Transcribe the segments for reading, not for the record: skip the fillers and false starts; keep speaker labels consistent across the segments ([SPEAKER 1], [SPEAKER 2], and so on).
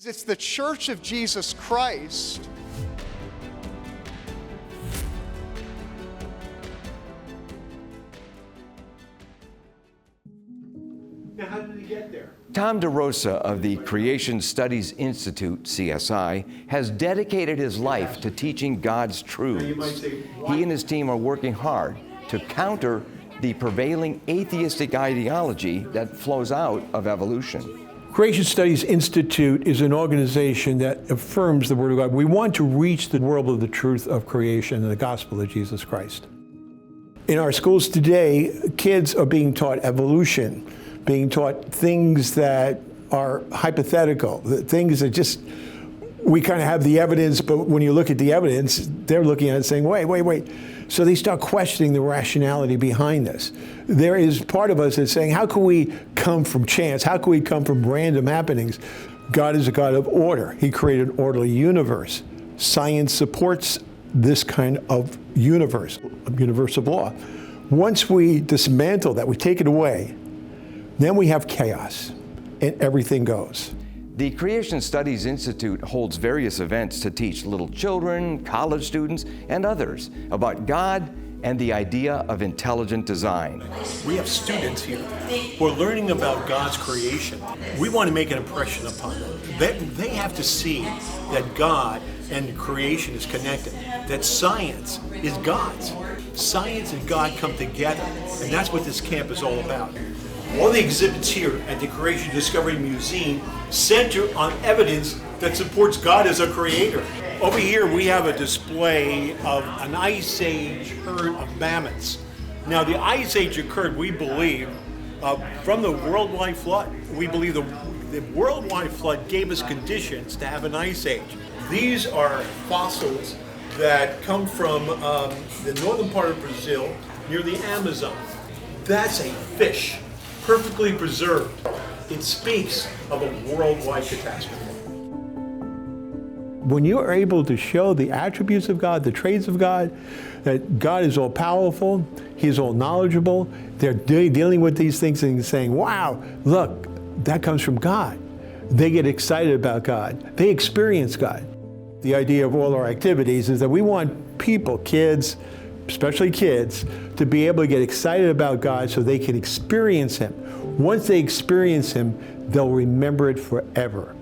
[SPEAKER 1] It's the Church of Jesus Christ.
[SPEAKER 2] Now, how did he get there?
[SPEAKER 3] Tom DeRosa of the Creation Studies Institute, CSI, has dedicated his life to teaching God's truths. He and his team are working hard to counter the prevailing atheistic ideology that flows out of evolution.
[SPEAKER 2] Creation Studies Institute is an organization that affirms the Word of God. We want to reach the world of the truth of creation and the gospel of Jesus Christ. In our schools today, kids are being taught evolution, being taught things that are hypothetical, things that just, we kind of have the evidence, but when you look at the evidence, they're looking at it saying, wait. So they start questioning the rationality behind this. There is part of us that's saying, how can we come from chance? How can we come from random happenings? God is a God of order. He created an orderly universe. Science supports this kind of universe of law. Once we dismantle that, we take it away, then we have chaos and everything goes.
[SPEAKER 3] The Creation Studies Institute holds various events to teach little children, college students, and others about God and the idea of intelligent design.
[SPEAKER 2] We have students here who are learning about God's creation. We want to make an impression upon them. They have to see that God and creation is connected, that science is God's. Science and God come together, and that's what this camp is all about. All the exhibits here at the Creation Discovery Museum center on evidence that supports God as a creator. Over here we have a display of an Ice Age herd of mammoths. Now the Ice Age occurred, we believe, from the worldwide flood. We believe the worldwide flood gave us conditions to have an Ice Age. These are fossils that come from the northern part of Brazil near the Amazon. That's a fish, perfectly preserved. It speaks of a worldwide catastrophe. When you are able to show the attributes of God, the traits of God, that God is all powerful, He's all knowledgeable, they're dealing with these things and saying, wow, look, that comes from God. They get excited about God. They experience God. The idea of all our activities is that we want people, kids, especially kids, to be able to get excited about God so they can experience Him. Once they experience Him, they'll remember it forever.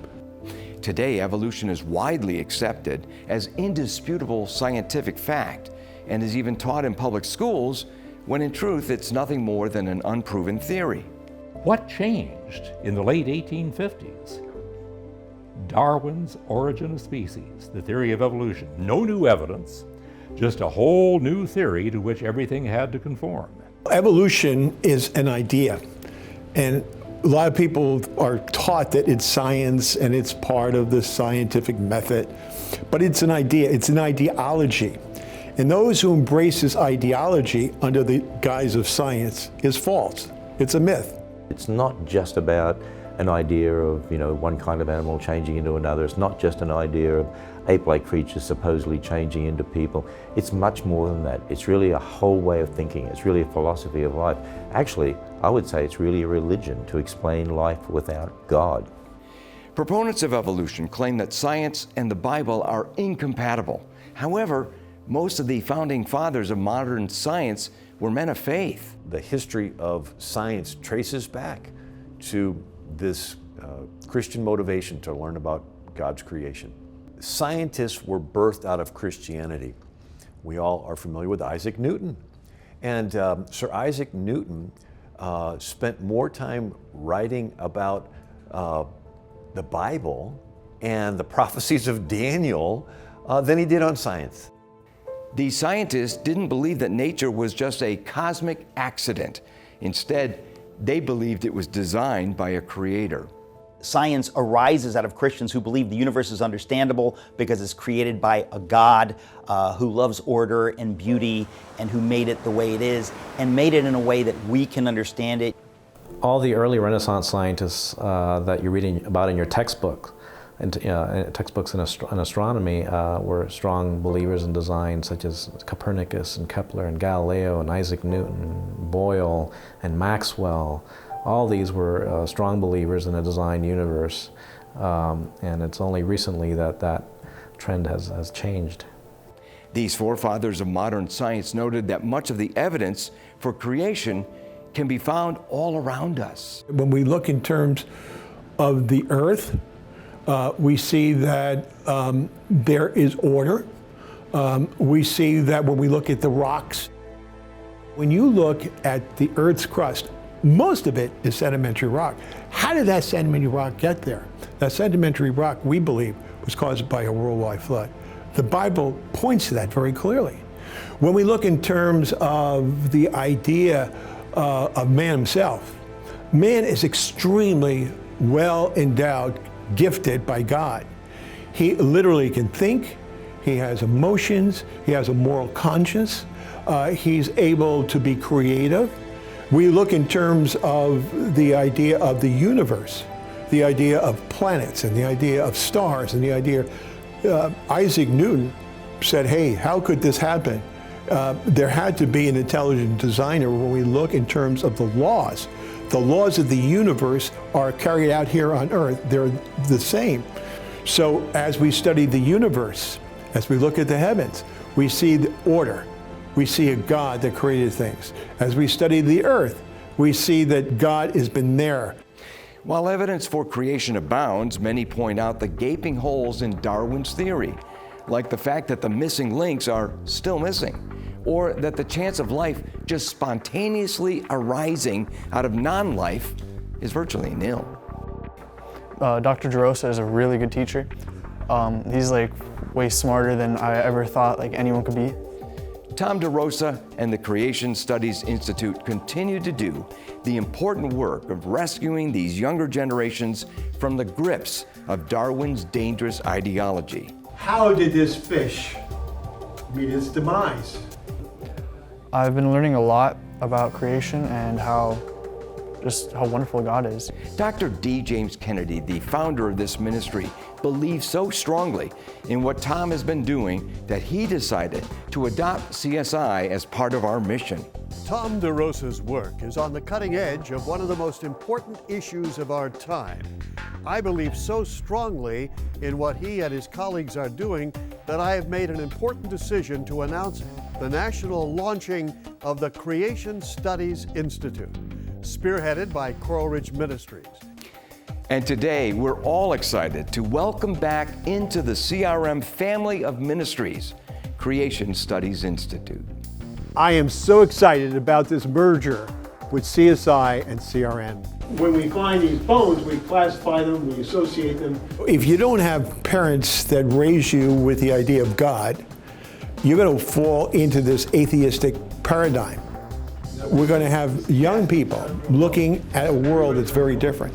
[SPEAKER 3] Today, evolution is widely accepted as indisputable scientific fact and is even taught in public schools when in truth it's nothing more than an unproven theory.
[SPEAKER 4] What changed in the late 1850s? Darwin's Origin of Species, the theory of evolution. No new evidence, just a whole new theory to which everything had to conform.
[SPEAKER 2] Evolution is an idea, and a lot of people are taught that it's science and it's part of the scientific method, but it's an idea, it's an ideology. And those who embrace this ideology under the guise of science is false. It's a myth.
[SPEAKER 5] It's not just about an idea of, one kind of animal changing into another. It's not just an idea of ape-like creatures supposedly changing into people. It's much more than that. It's really a whole way of thinking. It's really a philosophy of life. Actually, I would say it's really a religion to explain life without God.
[SPEAKER 3] Proponents of evolution claim that science and the Bible are incompatible. However, most of the founding fathers of modern science were men of faith.
[SPEAKER 6] The history of science traces back to this Christian motivation to learn about God's creation. Scientists were birthed out of Christianity. We all are familiar with Isaac Newton. And Sir Isaac Newton spent more time writing about the Bible and the prophecies of Daniel than he did on science.
[SPEAKER 3] These scientists didn't believe that nature was just a cosmic accident. Instead, they believed it was designed by a creator.
[SPEAKER 7] Science arises out of Christians who believe the universe is understandable because it's created by a God who loves order and beauty and who made it the way it is and made it in a way that we can understand it.
[SPEAKER 8] All the early Renaissance scientists that you're reading about in your textbook, textbooks in astronomy were strong believers in design, such as Copernicus and Kepler and Galileo and Isaac Newton, Boyle and Maxwell. All these were strong believers in a designed universe. And it's only recently that that trend has changed.
[SPEAKER 3] These forefathers of modern science noted that much of the evidence for creation can be found all around us.
[SPEAKER 9] When we look in terms of the earth, we see that there is order. We see that when we look at the rocks, when you look at the earth's crust, most of it is sedimentary rock. How did that sedimentary rock get there? That sedimentary rock, we believe, was caused by a worldwide flood. The Bible points to that very clearly. When we look in terms of the idea of man himself, man is extremely well endowed, gifted by God. He literally can think, he has emotions, he has a moral conscience, he's able to be creative. We look in terms of the idea of the universe, the idea of planets and the idea of stars and the idea, Isaac Newton said, hey, how could this happen? There had to be an intelligent designer. When we look in terms of the laws of the universe are carried out here on earth. They're the same. So as we study the universe, as we look at the heavens, we see the order. We see a God that created things. As we study the earth, we see that God has been there.
[SPEAKER 3] While evidence for creation abounds, many point out the gaping holes in Darwin's theory, like the fact that the missing links are still missing, or that the chance of life just spontaneously arising out of non-life is virtually nil.
[SPEAKER 10] Dr. DeRosa is a really good teacher. He's like way smarter than I ever thought like anyone could be.
[SPEAKER 3] Tom DeRosa and the Creation Studies Institute continue to do the important work of rescuing these younger generations from the grips of Darwin's dangerous ideology.
[SPEAKER 9] How did this fish meet its demise?
[SPEAKER 10] I've been learning a lot about creation and just how wonderful God is.
[SPEAKER 3] Dr. D. James Kennedy, the founder of this ministry, believes so strongly in what Tom has been doing that he decided to adopt CSI as part of our mission.
[SPEAKER 11] Tom DeRosa's work is on the cutting edge of one of the most important issues of our time. I believe so strongly in what he and his colleagues are doing that I have made an important decision to announce the national launching of the Creation Studies Institute, spearheaded by Coral Ridge Ministries.
[SPEAKER 3] And today, we're all excited to welcome back into the CRM family of ministries, Creation Studies Institute.
[SPEAKER 9] I am so excited about this merger with CSI and CRM. When we find these bones, we classify them, we associate them. If you don't have parents that raise you with the idea of God, you're going to fall into this atheistic paradigm. We're going to have young people looking at a world that's very different.